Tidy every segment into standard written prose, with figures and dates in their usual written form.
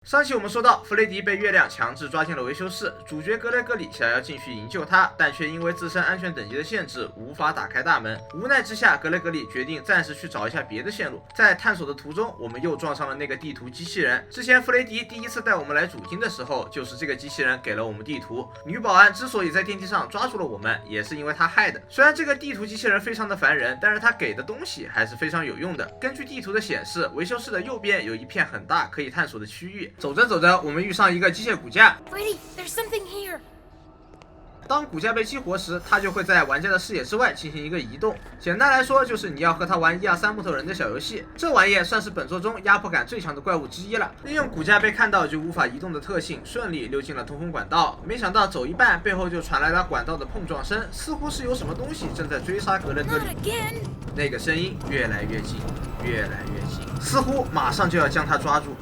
上期我们说到，弗雷迪被月亮强制抓进了维修室，主角格雷格里想要进去营救他，但却因为自身安全等级的限制，无法打开大门。无奈之下，格雷格里决定暂时去找一下别的线路。在探索的途中，我们又撞上了那个地图机器人。之前弗雷迪第一次带我们来主厅的时候，就是这个机器人给了我们地图。女保安之所以在电梯上抓住了我们，也是因为她害的。虽然这个地图机器人非常的烦人，但是他给的东西还是非常有用的。根据地图的显示，维修室的右边有一片很大可以探索的区域。走着走着，我们遇上一个机械骨架。 Freddy, there's something here. 当骨架被激活时，它就会在玩家的视野之外进行一个移动。简单来说，就是你要和它玩1、2、3木头人的小游戏。这玩意算是本作中压迫感最强的怪物之一了。利用骨架被看到就无法移动的特性，顺利溜进了通风管道。没想到走一半，背后就传来了管道的碰撞声，似乎是有什么东西正在追杀格雷格里。那个声音越来越近，越来越近，似乎马上就要将他抓住。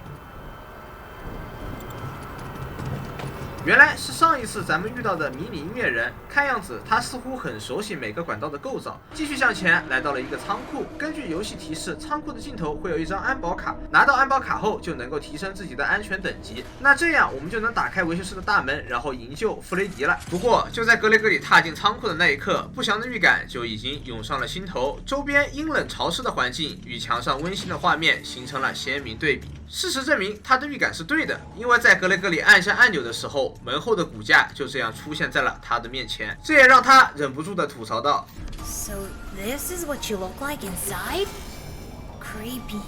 原来是上一次咱们遇到的迷你音乐人，看样子他似乎很熟悉每个管道的构造。继续向前，来到了一个仓库。根据游戏提示，仓库的尽头会有一张安保卡，拿到安保卡后就能够提升自己的安全等级。那这样我们就能打开维修室的大门，然后营救弗雷迪了。不过就在格雷格里踏进仓库的那一刻，不祥的预感就已经涌上了心头。周边阴冷潮湿的环境与墙上温馨的画面形成了鲜明对比。事实证明，他的预感是对的，因为在格雷格里按下按钮的时候，门后的骨架就这样出现在了他的面前，这也让他忍不住的吐槽道 So this is what you look like inside? Creepy.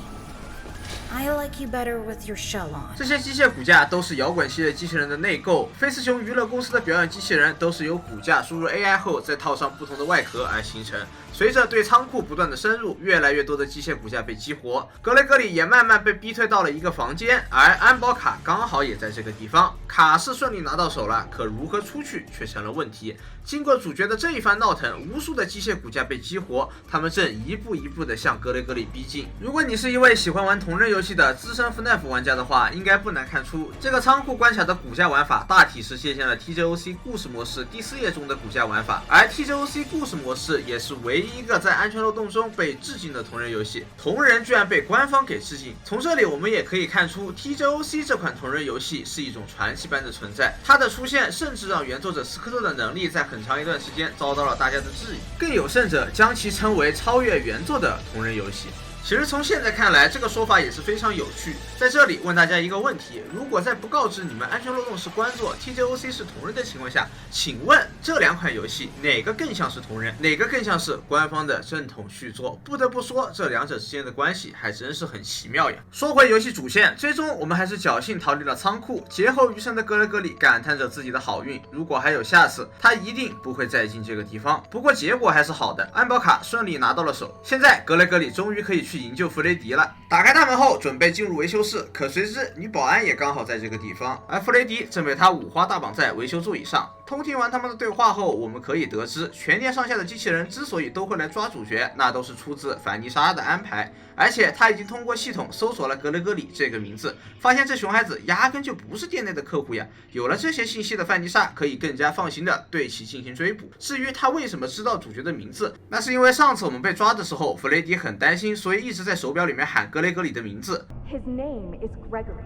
I like you better with your shell on. 这些机械骨架都是摇滚系列机器人的内购，菲斯熊娱乐公司的表演机器人都是由骨架输入 AI 后，再套上不同的外壳而形成。随着对仓库不断的深入，越来越多的机械骨架被激活，格雷格里也慢慢被逼退到了一个房间，而安保卡刚好也在这个地方。卡是顺利拿到手了，可如何出去却成了问题。经过主角的这一番闹腾，无数的机械骨架被激活，他们正一步一步的向格雷格里逼近。如果你是一位喜欢玩同人游戏的资深 FNAF 玩家的话，应该不难看出，这个仓库关卡的骨架玩法大体是借鉴了 TJOC 故事模式第4页中的骨架玩法，而 TJOC 故事模式也是唯一一个在安全漏洞中被致敬的同人游戏。同人居然被官方给致敬，从这里我们也可以看出 TJOC 这款同人游戏是一种传奇般的存在，它的出现甚至让原作者斯科特的能力在很长一段时间遭到了大家的质疑，更有甚者将其称为超越原作的同人游戏。其实从现在看来，这个说法也是非常有趣。在这里问大家一个问题：如果在不告知你们安全漏洞是官作 ，TJOC 是同人的情况下，请问这两款游戏哪个更像是同人，哪个更像是官方的正统续作？不得不说，这两者之间的关系还真是很奇妙呀。说回游戏主线，最终我们还是侥幸逃离了仓库。劫后余生的格雷格里感叹着自己的好运，如果还有下次，他一定不会再进这个地方。不过结果还是好的，安保卡顺利拿到了手。现在格雷格里终于可以去营救弗雷迪了。打开大门后，准备进入维修室，可谁知女保安也刚好在这个地方，而弗雷迪正被他五花大绑在维修座椅上。偷听完他们的对话后，我们可以得知，全店上下的机器人之所以都会来抓主角，那都是出自凡妮莎的安排。而且他已经通过系统搜索了格雷格里这个名字，发现这熊孩子压根就不是店内的客户呀。有了这些信息的范妮莎可以更加放心的对其进行追捕。至于他为什么知道主角的名字，那是因为上次我们被抓的时候，弗雷迪很担心，所以一直在手表里面喊格雷格里的名字。His name is Gregory.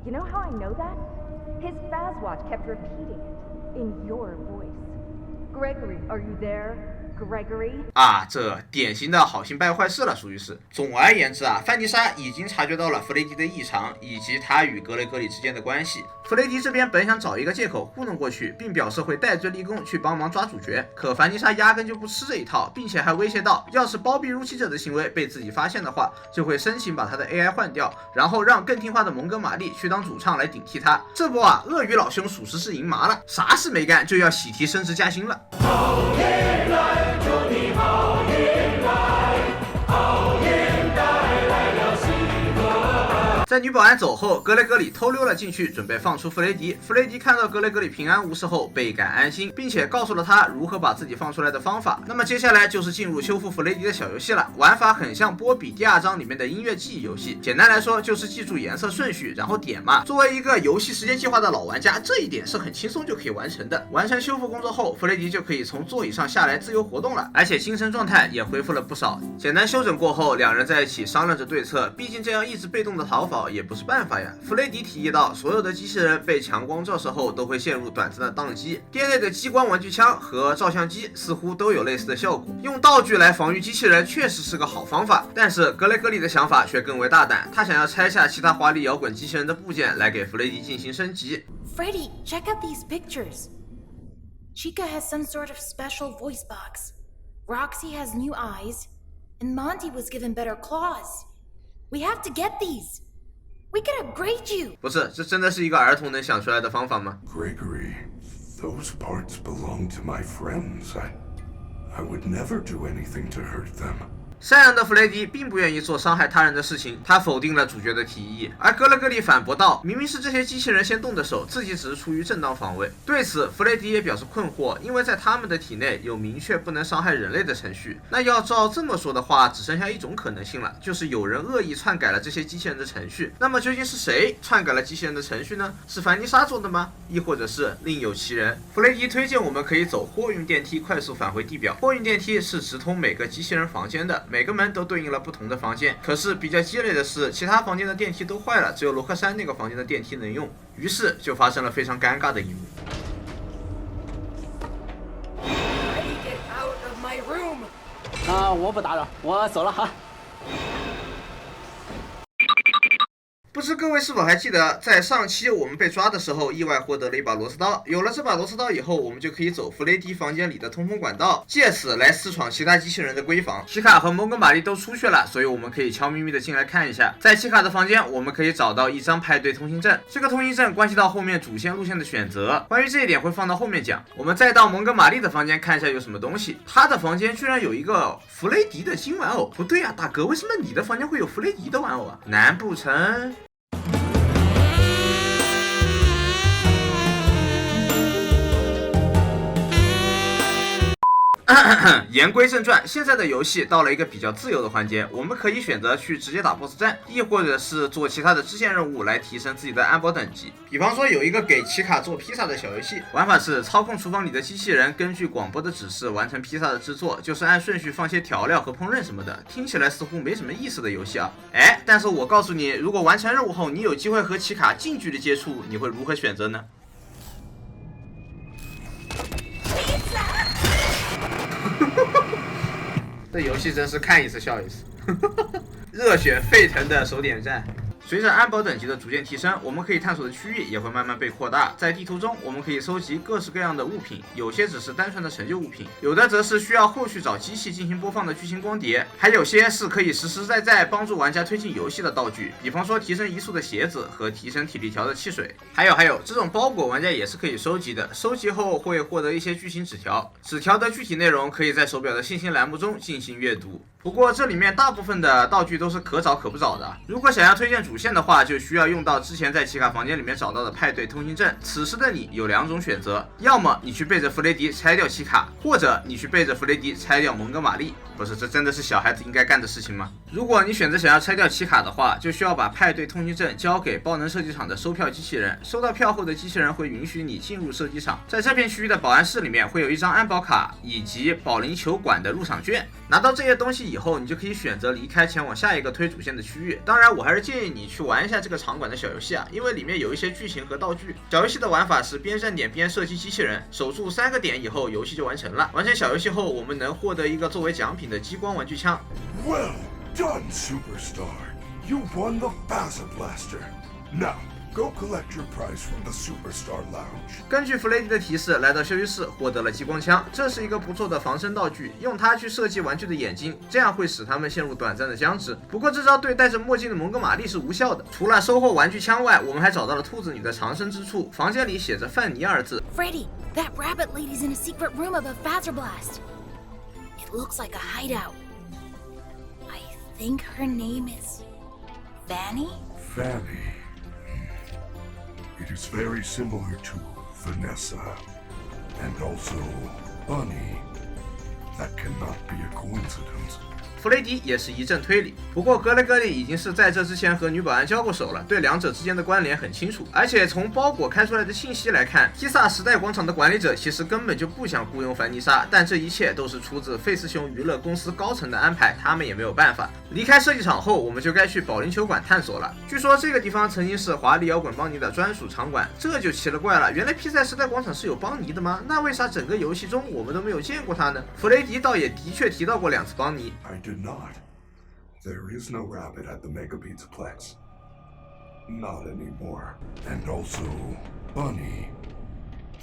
You know how I know that? His Fazwatch kept repeating it in your voice. Gregory, are you there? Gregory 啊，这典型的好心办坏事了，属于是。总而言之啊，范妮莎已经察觉到了弗雷迪的异常，以及他与格雷格里之间的关系。弗雷迪这边本想找一个借口糊弄过去，并表示会戴罪立功去帮忙抓主角，可凡妮莎压根就不吃这一套，并且还威胁到，要是包庇入侵者的行为被自己发现的话，就会申请把他的 AI 换掉，然后让更听话的蒙哥马利去当主唱来顶替他。这不啊，鳄鱼老兄属实是赢麻了，啥事没干就要喜提升职加薪了。好运来，祝你好运来，好运带来了喜乐。在女保安走后，格雷格里偷溜了进去，准备放出弗雷迪。弗雷迪看到格雷格里平安无事后，倍感安心，并且告诉了他如何把自己放出来的方法。那么接下来就是进入修复弗雷迪的小游戏了，玩法很像波比第2章里面的音乐记忆游戏。简单来说，就是记住颜色顺序，然后点嘛。作为一个游戏时间计划的老玩家，这一点是很轻松就可以完成的。完成修复工作后，弗雷迪就可以从座椅上下来自由活动了，而且精神状态也恢复了不少。简单休整过后，两人在一起商量着对策，毕竟这样一直被动的逃跑少也不是办法呀。弗雷迪提议到，所有的机器人被强光照射后都会陷入短暂的宕机，店内的激光玩具枪和照相机似乎都有类似的效果。用道具来防御机器人确实是个好方法，但是格雷格里的想法却更为大胆，他想要拆下其他华丽摇滚机器人的部件来给弗雷迪进行升级。Freddy, check out these pictures. Chica has some sort of special voice box. Roxy has new eyes, and Monty was given better claws. We have to get these. We can upgrade you. 不是，这真的是一个儿童能想出来的方法吗 Gregory, those parts belong to my friends. I would never do anything to hurt them. 善良的弗雷迪并不愿意做伤害他人的事情，他否定了主角的提议，而格雷格里反驳道：“明明是这些机器人先动的手，自己只是出于正当防卫。”对此，弗雷迪也表示困惑，因为在他们的体内有明确不能伤害人类的程序。那要照这么说的话，只剩下一种可能性了，就是有人恶意篡改了这些机器人的程序。那么究竟是谁篡改了机器人的程序呢？是凡妮莎做的吗？亦或者是另有其人？弗雷迪推荐我们可以走货运电梯快速返回地表。货运电梯是直通每个机器人房间的，每个门都对应了不同的房间。可是比较鸡肋的是，其他房间的电梯都坏了，只有罗克山那个房间的电梯能用。于是就发生了非常尴尬的一幕。我不打扰，我走了哈。不知各位是否还记得，在上期我们被抓的时候，意外获得了一把螺丝刀。有了这把螺丝刀以后，我们就可以走弗雷迪房间里的通风管道，借此来私闯其他机器人的闺房。奇卡和蒙哥马利都出去了，所以我们可以悄咪咪的进来看一下。在奇卡的房间，我们可以找到一张派对通行证，这个通行证关系到后面主线路线的选择。关于这一点会放到后面讲。我们再到蒙哥马利的房间看一下有什么东西。他的房间居然有一个弗雷迪的新玩偶。不对啊，大哥，为什么你的房间会有弗雷迪的玩偶啊？难不成？言归正传，现在的游戏到了一个比较自由的环节，我们可以选择去直接打 BOSS 战，亦或者是做其他的支线任务来提升自己的安保等级。比方说有一个给奇卡做披萨的小游戏，玩法是操控厨房里的机器人，根据广播的指示完成披萨的制作，就是按顺序放些调料和烹饪什么的，听起来似乎没什么意思的游戏啊。但是我告诉你，如果完成任务后你有机会和奇卡近距离接触，你会如何选择呢？这游戏真是看一次笑一次，热血沸腾的手点赞。随着安保等级的逐渐提升，我们可以探索的区域也会慢慢被扩大。在地图中，我们可以收集各式各样的物品，有些只是单纯的成就物品，有的则是需要后续找机器进行播放的剧情光碟，还有些是可以实实在在帮助玩家推进游戏的道具，比方说提升移速的鞋子和提升体力条的汽水。还有这种包裹玩家也是可以收集的，收集后会获得一些剧情纸条，纸条的具体内容可以在手表的信息栏目中进行阅读。不过这里面大部分的道具都是可找可不找的，如果想要推荐主线的话，就需要用到之前在奇卡房间里面找到的派对通行证。此时的你有两种选择，要么你去背着弗雷迪拆掉奇卡，或者你去背着弗雷迪拆掉蒙哥马利。不是，这真的是小孩子应该干的事情吗？如果你选择想要拆掉奇卡的话，就需要把派对通行证交给爆能射击场的收票机器人，收到票后的机器人会允许你进入射击场，在这片区域的保安室里面会有一张安保卡以及保龄球馆的入场券。拿到这些东西以后，你就可以选择离开，前往下一个推主线的区域。当然，我还是建议你去玩一下这个场馆的小游戏啊，因为里面有一些剧情和道具。小游戏的玩法是边站点边射击机器人，守住3个点以后，游戏就完成了。完成小游戏后，我们能获得一个作为奖品的激光玩具枪。Well done, Superstar. You won the Baza Blaster. Now, go collect your prize from the Superstar Lounge. 根据弗雷迪的提示，来到休息室获得了激光枪，这是一个不错的防身道具，用它去射击玩具的眼睛，这样会使他们陷入短暂的僵直。不过这招对戴着墨镜的蒙哥马利是无效的。除了收获玩具枪外，我们还找到了兔子女的藏身之处，房间里写着范尼2字。 Freddy, that rabbit lady's in a secret room above Fazerblast. It looks like a hideout. I think her name is Fanny? Fanny. It is very similar to Vanessa. And also Bunny. That cannot be a coincidence. 弗雷迪也是一阵推理。不过格雷格里已经是在这之前和女保安交过手了，对两者之间的关联很清楚。而且从包裹开出来的信息来看，披萨时代广场的管理者其实根本就不想雇佣凡妮莎，但这一切都是出自费斯熊娱乐公司高层的安排，他们也没有办法。离开设计场后，我们就该去保龄球馆探索了。据说这个地方曾经是华丽摇滚邦尼的专属场馆，这就奇了怪了。原来披萨时代广场是有邦尼的吗？那为啥整个游戏中我们都没有见过他呢？弗雷迪倒也的确提到过2次邦尼。 I did not. There is no rabbit at the Mega Pizzaplex. Not anymore. And also, Bunny.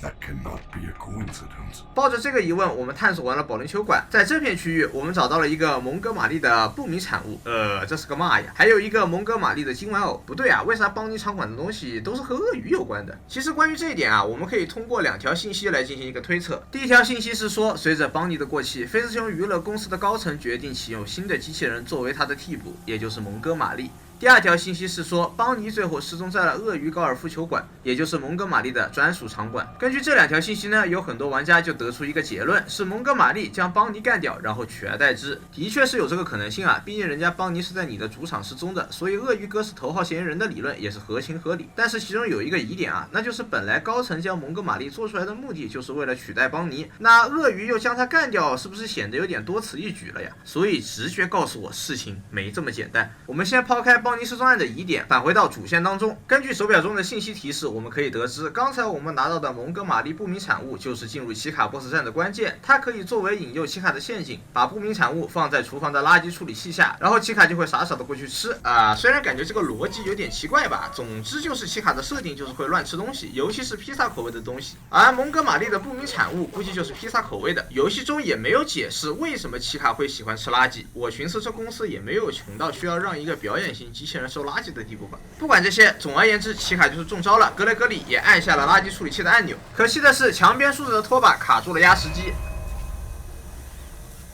That cannot be a coincidence. 抱着这个疑问，我们探索完了保龄球馆。在这片区域，我们找到了一个蒙哥马利的不明产物，这是个嘛呀？还有一个蒙哥马利的金玩偶。不对啊，为啥邦尼场馆的东西都是和鳄鱼有关的？其实关于这一点啊，我们可以通过2条信息来进行一个推测。第一条信息是说，随着邦尼的过气，菲斯熊娱乐公司的高层决定启用新的机器人作为他的替补，也就是蒙哥马利。 第2条信息是说，邦尼最后失踪在了鳄鱼高尔夫球馆，也就是蒙哥马利的专属场馆。根据这2条信息呢，有很多玩家就得出一个结论，是蒙哥马利将邦尼干掉，然后取而代之。的确是有这个可能性啊，毕竟人家邦尼是在你的主场失踪的，所以鳄鱼哥是头号嫌疑人的理论也是合情合理。但是其中有一个疑点啊，那就是本来高层将蒙哥马利做出来的目的就是为了取代邦尼，那鳄鱼又将他干掉，是不是显得有点多此一举了呀？所以直觉告诉我，事情没这么简单。我们先抛开邦尼失踪案的疑点，返回到主线当中。根据手表中的信息提示，我们可以得知，刚才我们拿到的蒙哥马利不明产物就是进入奇卡 BOSS 战的关键。它可以作为引诱奇卡的陷阱，把不明产物放在厨房的垃圾处理器下，然后奇卡就会傻傻的过去吃。虽然感觉这个逻辑有点奇怪吧，总之就是奇卡的设定就是会乱吃东西，尤其是披萨口味的东西。而蒙哥马利的不明产物估计就是披萨口味的，游戏中也没有解释为什么奇卡会喜欢吃垃圾。我寻思这公司也没有穷到需要让一个表演型机器人收垃圾的地步吧。不管这些，总而言之，奇卡就是中招了。格雷格里也按下了垃圾处理器的按钮，可惜的是，墙边竖着的拖把卡住了压实机。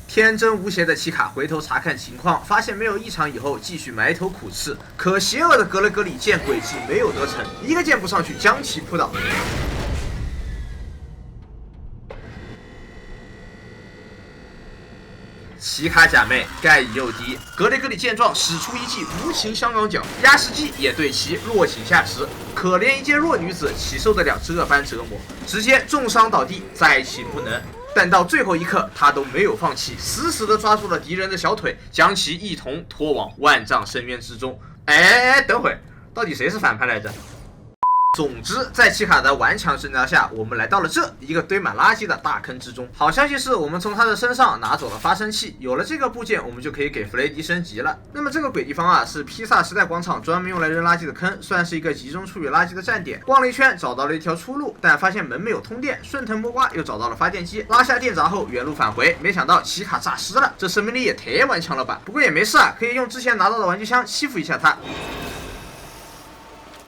天真无邪的奇卡回头查看情况，发现没有异常以后，继续埋头苦吃。可邪恶的格雷格里见诡计没有得逞，一个箭步上去将其扑倒。奇卡假寐，盖以诱敌。格雷格里见状，使出一记无情香港脚，压实机也对其落井下石。可怜一介弱女子，岂受得了这般折磨？直接重伤倒地，再起不能。但到最后一刻，他都没有放弃，死死地抓住了敌人的小腿，将其一同拖往万丈深渊之中。等会，到底谁是反派来着？总之，在奇卡的顽强挣扎下，我们来到了这一个堆满垃圾的大坑之中。好消息是我们从他的身上拿走了发生器，有了这个部件，我们就可以给弗雷迪升级了。那么这个鬼地方啊，是披萨时代广场专门用来扔垃圾的坑，算是一个集中处理垃圾的站点。逛了一圈，找到了一条出路，但发现门没有通电，顺藤摸瓜又找到了发电机，拉下电闸后原路返回，没想到奇卡诈尸了，这生命力也太顽强了吧？不过也没事啊，可以用之前拿到的玩具枪欺负一下他。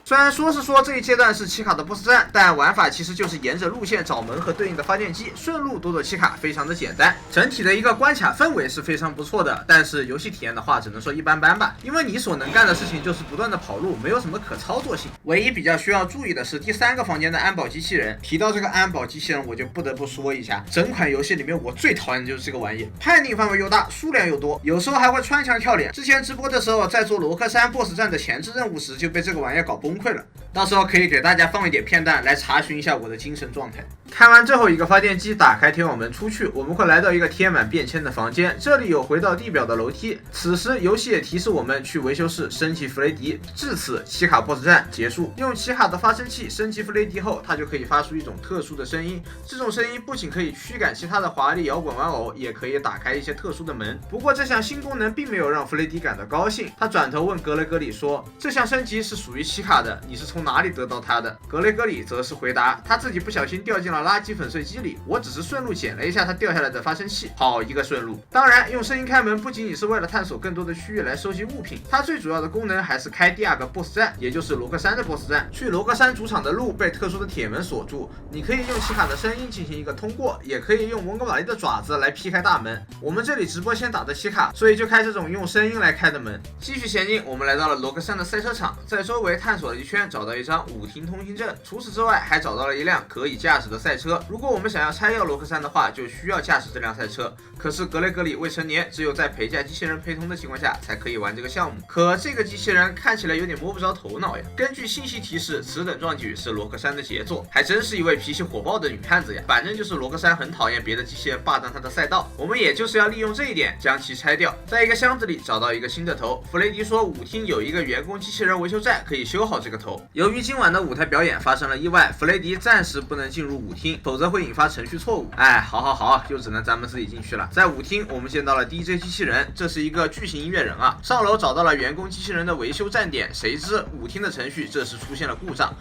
虽然说这一阶段是奇卡的 BOSS 战，但玩法其实就是沿着路线找门和对应的发电机，顺路躲躲奇卡，非常的简单。整体的一个关卡氛围是非常不错的，但是游戏体验的话，只能说一般般吧。因为你所能干的事情就是不断的跑路，没有什么可操作性。唯一比较需要注意的是第3个房间的安保机器人。提到这个安保机器人，我就不得不说一下，整款游戏里面我最讨厌的就是这个玩意，判定范围又大，数量又多，有时候还会穿墙跳脸。之前直播的时候，在做罗克山 BOSS 战的前置任务时，就被这个玩意搞崩溃了。到时候可以给大家放一点片段来查询一下我的精神状态。开完最后一个发电机，打开天网门出去，我们会来到一个贴满便签的房间，这里有回到地表的楼梯。此时游戏也提示我们去维修室升级弗雷迪。至此，奇卡 BOSS 战结束。用奇卡的发声器升级弗雷迪后，它就可以发出一种特殊的声音。这种声音不仅可以驱赶其他的华丽摇滚玩偶，也可以打开一些特殊的门。不过这项新功能并没有让弗雷迪感到高兴，他转头问格雷格里说：“这项升级是属于奇卡的，你是从哪里得到它的？”格雷格里则是回答：“他自己不小心掉进了垃圾粉碎机里，我只是顺路捡了一下他掉下来的发声器，好一个顺路。”当然，用声音开门不仅仅是为了探索更多的区域来收集物品，它最主要的功能还是开第2个 BOSS 战，也就是罗克山的 BOSS 战。去罗克山主场的路被特殊的铁门锁住，你可以用奇卡的声音进行一个通过，也可以用蒙哥马利的爪子来劈开大门。我们这里直播先打的奇卡，所以就开这种用声音来开的门。继续前进，我们来到了罗克山的赛车场，在周围探索了一圈，找到一张5停通行证。除此之外，还找到了一辆可以驾驶的赛赛车。如果我们想要拆掉罗克山的话，就需要驾驶这辆赛车。可是格雷格里未成年，只有在陪驾机器人陪同的情况下才可以玩这个项目。可这个机器人看起来有点摸不着头脑呀。根据信息提示，此等壮举是罗克山的杰作，还真是一位脾气火爆的女汉子呀。反正就是罗克山很讨厌别的机器人霸占他的赛道，我们也就是要利用这一点将其拆掉。在一个箱子里找到一个新的头，弗雷迪说舞厅有一个员工机器人维修站，可以修好这个头。由于今晚的舞台表演发生了意外，弗雷迪暂时不能进入舞厅，否则会引发程序错误。哎，好，就只能咱们自己进去了。在舞厅，我们见到了 DJ 机器人，这是一个巨型音乐人啊。上楼找到了员工机器人的维修站点，谁知舞厅的程序这时出现了故障。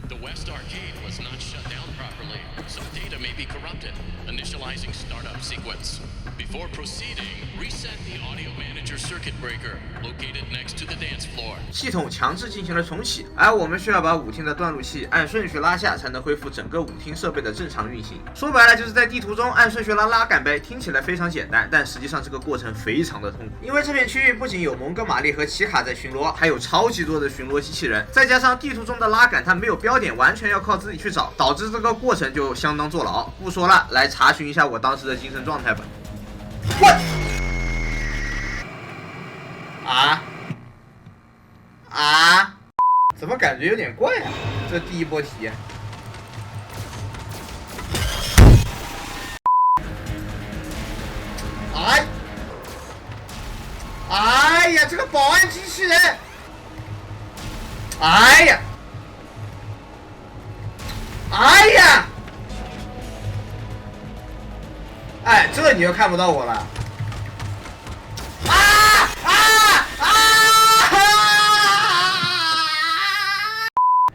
The West Arcade was not shut down properly. Some data may be corrupted. Initializing startup sequence. Before proceeding, reset the audio manager circuit breaker located next to the dance floor. 系统强制进行了重启，而我们需要把舞厅的断路器按顺序拉下，才能恢复整个舞厅设备的正常运行。说白了，就是在地图中按顺序拉杆呗。听起来非常简单，但实际上这个过程非常的痛苦，因为这片区域不仅有蒙哥马利和奇卡在巡逻，还有超级多的巡逻机器人，再加上地图中的拉杆它没有标点，完全要靠自己去找，导致这个过程就相当坐牢。不说了，来查询一下我当时的精神状态吧。What？ 怎么感觉有点怪啊？这第一波体验。哎呀，这个保安机器人！哎呀！哎，这你又看不到我了。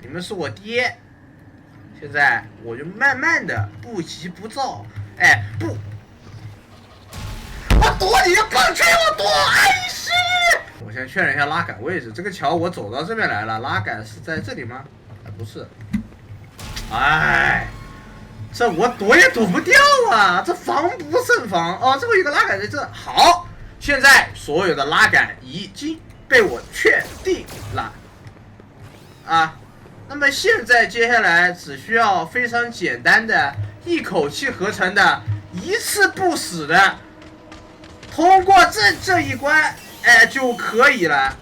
你们是我爹，现在我就慢慢的不急不躁。哎，不，我躲你就更吹我躲，哎是。我先确认一下拉杆位置，这个桥我走到这边来了，拉杆是在这里吗？哎，不是。哎。这我躲也躲不掉啊！这防不胜防哦。这个有个拉杆在这，好，现在所有的拉杆已经被我确定了啊。那么现在接下来只需要非常简单的一口气合成的一次不死的通过这一关，哎就可以了。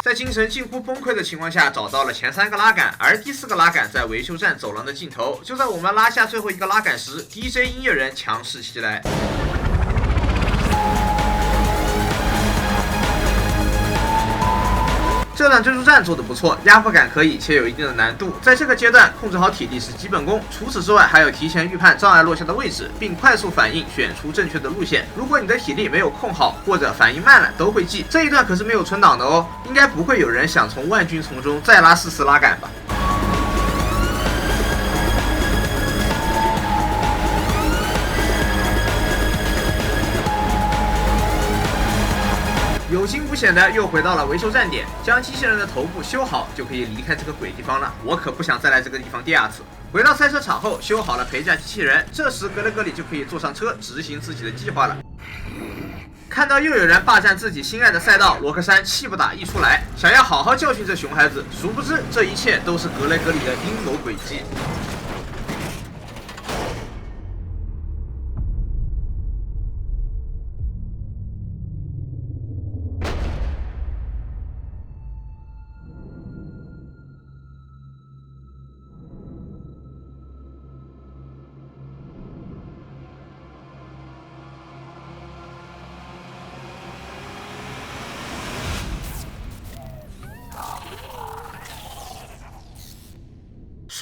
在精神近乎崩溃的情况下，找到了前3个拉杆，而第4个拉杆在维修站走廊的尽头。就在我们拉下最后一个拉杆时 ，DJ 音乐人强势袭来。这段追逐战做得不错，压迫感可以，且有一定的难度。在这个阶段，控制好体力是基本功。除此之外，还有提前预判障碍落下的位置，并快速反应，选出正确的路线。如果你的体力没有控好，或者反应慢了，都会记。这一段可是没有存档的哦，应该不会有人想从万军丛中再拉4次拉杆吧。有惊无险的又回到了维修站点，将机器人的头部修好，就可以离开这个鬼地方了。我可不想再来这个地方第2次。回到赛车场后，修好了陪驾机器人，这时格雷格里就可以坐上车，执行自己的计划了。看到又有人霸占自己心爱的赛道，罗克山气不打一处来，想要好好教训这熊孩子。殊不知，这一切都是格雷格里的阴谋诡计。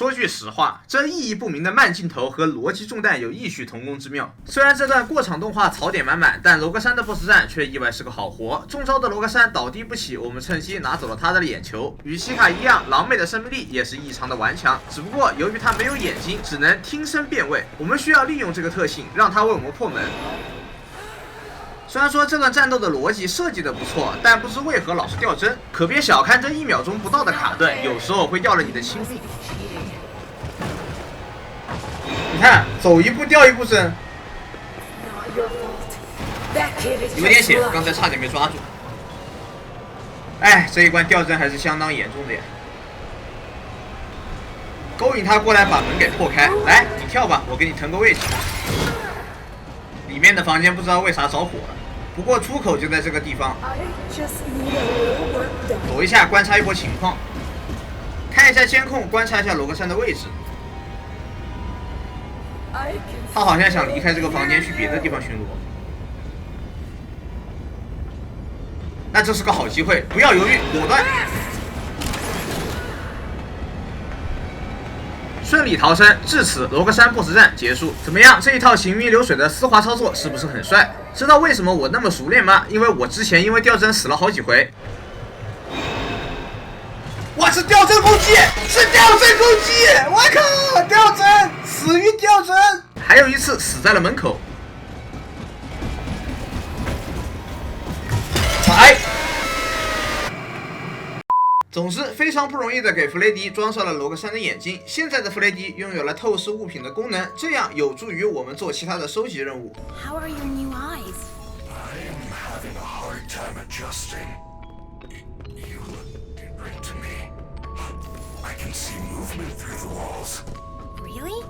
说句实话，这意义不明的慢镜头和逻辑中弹有异曲同工之妙。虽然这段过场动画槽点满满，但罗格山的 BOSS 战却意外是个好活。中招的罗格山倒地不起，我们趁机拿走了他的眼球。与西卡一样，狼妹的生命力也是异常的顽强，只不过由于他没有眼睛，只能听声辨位。我们需要利用这个特性，让他为我们破门。虽然说这段战斗的逻辑设计的不错，但不知为何老是掉帧。可别小看这1秒钟不到的卡顿，有时候会要了你的亲命。你看，走一步掉一步帧，有点险，刚才差点没抓住。哎，这一关掉帧还是相当严重的呀。勾引他过来，把门给破开。来，你跳吧，我给你腾个位置。里面的房间不知道为啥着火了。不过出口就在这个地方，躲一下，观察一波情况，看一下监控，观察一下罗格山的位置。他好像想离开这个房间去别的地方巡逻，那这是个好机会，不要犹豫，果断，顺利逃生。至此，罗格山 BOSS 战结束。怎么样？这一套行云流水的丝滑操作是不是很帅？知道为什么我那么熟练吗？因为我之前因为掉帧死了好几回。哇，是掉帧攻击，是掉帧攻击！我靠，掉帧，死于掉帧。还有一次死在了门口。哎。总之，非常不容易的给弗雷迪装上了罗格山的眼睛。现在的弗雷迪拥有了透视物品的功能，这样有助于我们做其他的收集任务。How are your new eyes? I'm having a hard time adjusting. You look different to me. I can see movement through the walls. Really?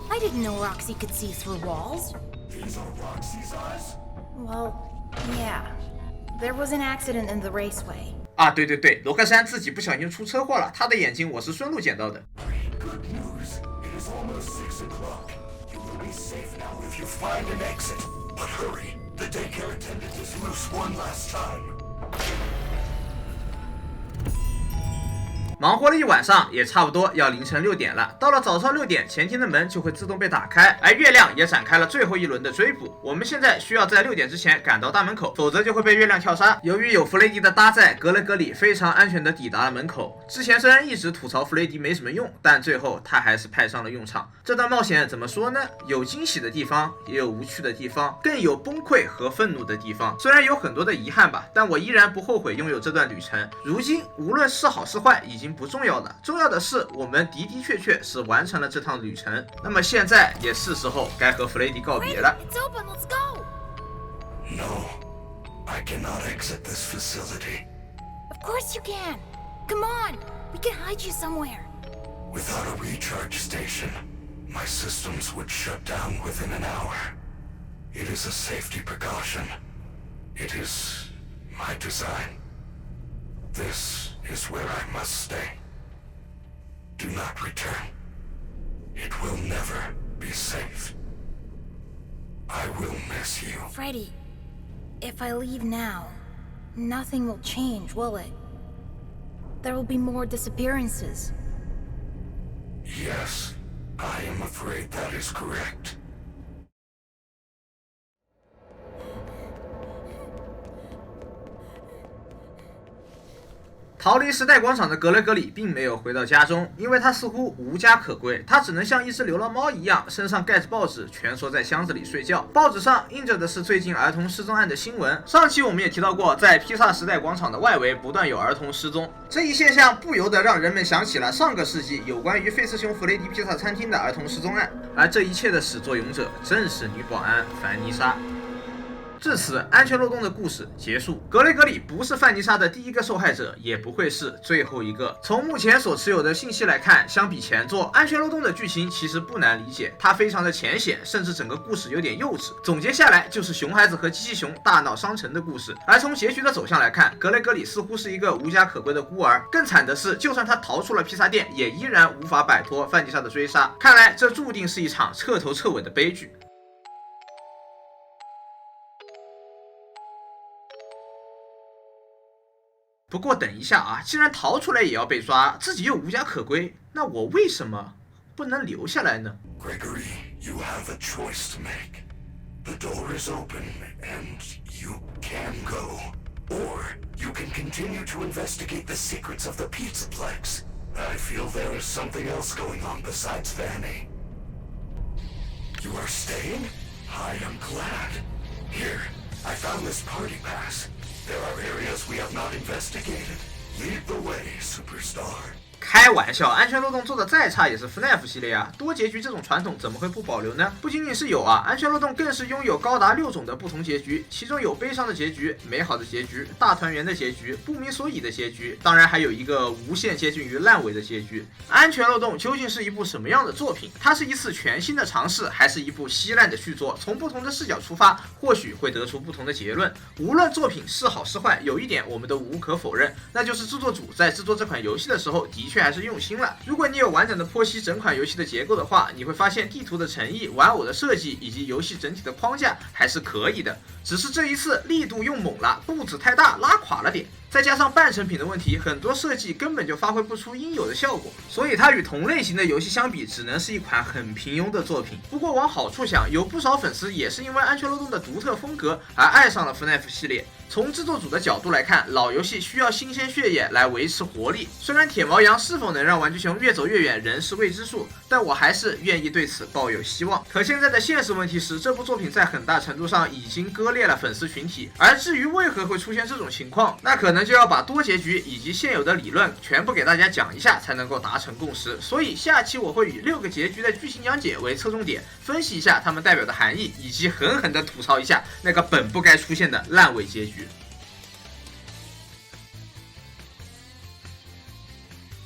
I didn't know Roxy could see through walls. These are Roxy's eyes? Well, yeah. There was an accident in the raceway. 啊，对对对，罗格山自己不小心出车祸了，他的眼睛我是顺路捡到的。Good news. It is almost 6 o'clock. You will be safe now if you find an exit. But hurry, the daycare attendant is loose one last time. 忙活了一晚上，也差不多要凌晨6点了。到了早上6点，前厅的门就会自动被打开，而月亮也展开了最后一轮的追捕。我们现在需要在6点之前赶到大门口，否则就会被月亮跳杀。由于有弗雷迪的搭载，格雷格里非常安全地抵达了门口。之前虽然一直吐槽弗雷迪没什么用，但最后他还是派上了用场。这段冒险怎么说呢？有惊喜的地方，也有无趣的地方，更有崩溃和愤怒的地方。虽然有很多的遗憾吧，但我依然不后悔拥有这段旅程。如今无论是好是坏，已经不重要了，重要的是我们的确是完成了这趟旅程。那么现在也是时候该和弗雷迪告别了。 It's open, let's go! No, I cannot exit this facility. Of course you can! Come on! We can hide you somewhere. Without a recharge station, my systems would shut down within an hour. It is a safety precaution. It is my design. This is where I must stay. Do not return. It will never be safe. I will miss you. Freddy, if I leave now, nothing will change, will it? There will be more disappearances. Yes, I am afraid that is correct. 逃离时代广场的格雷格里并没有回到家中，因为他似乎无家可归，他只能像一只流浪猫一样，身上盖着报纸，蜷缩在箱子里睡觉。报纸上印着的是最近儿童失踪案的新闻。上期我们也提到过，在披萨时代广场的外围不断有儿童失踪，这一现象不由得让人们想起了上个世纪有关于费斯熊弗雷迪披萨餐厅的儿童失踪案，而这一切的始作俑者正是女保安凡妮莎。至此，安全漏洞的故事结束。格雷格里不是范妮莎的第一个受害者，也不会是最后一个。从目前所持有的信息来看，相比前作，安全漏洞的剧情其实不难理解，它非常的浅显，甚至整个故事有点幼稚。总结下来，就是熊孩子和机器熊大闹商城的故事。而从结局的走向来看，格雷格里似乎是一个无家可归的孤儿。更惨的是，就算他逃出了披萨店，也依然无法摆脱范妮莎的追杀。看来，这注定是一场彻头彻尾的悲剧。不过等一下啊，既然逃出来也要被抓，自己又无家可归，那我为什么不能留下来呢？ Gregory, you have a choice to make. The door is open, and you can go. Or you can continue to investigate the secrets of the Pizzaplex. I feel there is something else going on besides Vanny. You are staying? I am glad. Here, I found this party pass. There are areas we have not investigated. Lead the way, superstar. 开玩笑，安全漏洞做的再差也是 FNAF 系列啊，多结局这种传统怎么会不保留呢？不仅仅是有啊，安全漏洞更是拥有高达6种的不同结局，其中有悲伤的结局、美好的结局、大团圆的结局、不明所以的结局，当然还有一个无限接近于烂尾的结局。安全漏洞究竟是一部什么样的作品？它是一次全新的尝试，还是一部稀烂的续作？从不同的视角出发，或许会得出不同的结论。无论作品是好是坏，有一点我们都无可否认，那就是制作组在制作这款游戏的时候的确还是用心了。如果你有完整的剖析整款游戏的结构的话，你会发现地图的诚意、玩偶的设计以及游戏整体的框架还是可以的，只是这一次力度用猛了，步子太大，拉垮了点。再加上半成品的问题，很多设计根本就发挥不出应有的效果，所以它与同类型的游戏相比，只能是一款很平庸的作品。不过往好处想，有不少粉丝也是因为安全漏洞的独特风格而爱上了 FNAF 系列。从制作组的角度来看，老游戏需要新鲜血液来维持活力。虽然铁毛羊是否能让玩具熊越走越远仍是未知数，但我还是愿意对此抱有希望。可现在的现实问题是，这部作品在很大程度上已经割裂了粉丝群体。而至于为何会出现这种情况，那可能就要把多结局以及现有的理论全部给大家讲一下，才能够达成共识。所以下期我会以6个结局的剧情讲解为侧重点，分析一下它们代表的含义，以及狠狠地吐槽一下那个本不该出现的烂尾结局。